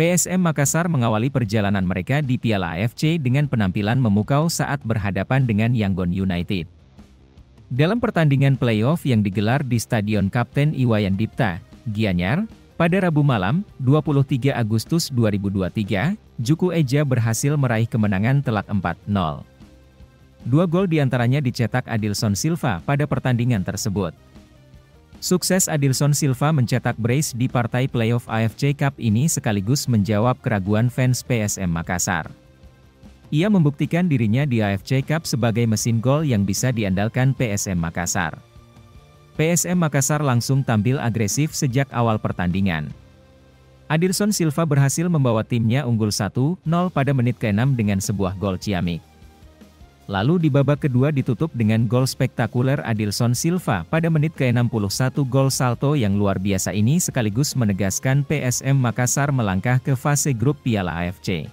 PSM Makassar mengawali perjalanan mereka di Piala AFC dengan penampilan memukau saat berhadapan dengan Yangon United. Dalam pertandingan playoff yang digelar di Stadion Kapten Iwayan Dipta, Gianyar, pada Rabu malam, 23 Agustus 2023, Juku Eja berhasil meraih kemenangan telak 4-0. Dua gol diantaranya dicetak Adilson Silva pada pertandingan tersebut. Sukses Adilson Silva mencetak brace di partai playoff AFC Cup ini sekaligus menjawab keraguan fans PSM Makassar. Ia membuktikan dirinya di AFC Cup sebagai mesin gol yang bisa diandalkan PSM Makassar. PSM Makassar langsung tampil agresif sejak awal pertandingan. Adilson Silva berhasil membawa timnya unggul 1-0 pada menit ke-6 dengan sebuah gol ciamik. Lalu di babak kedua ditutup dengan gol spektakuler Adilson Silva pada menit ke-61. Gol salto yang luar biasa ini sekaligus menegaskan PSM Makassar melangkah ke fase grup Piala AFC.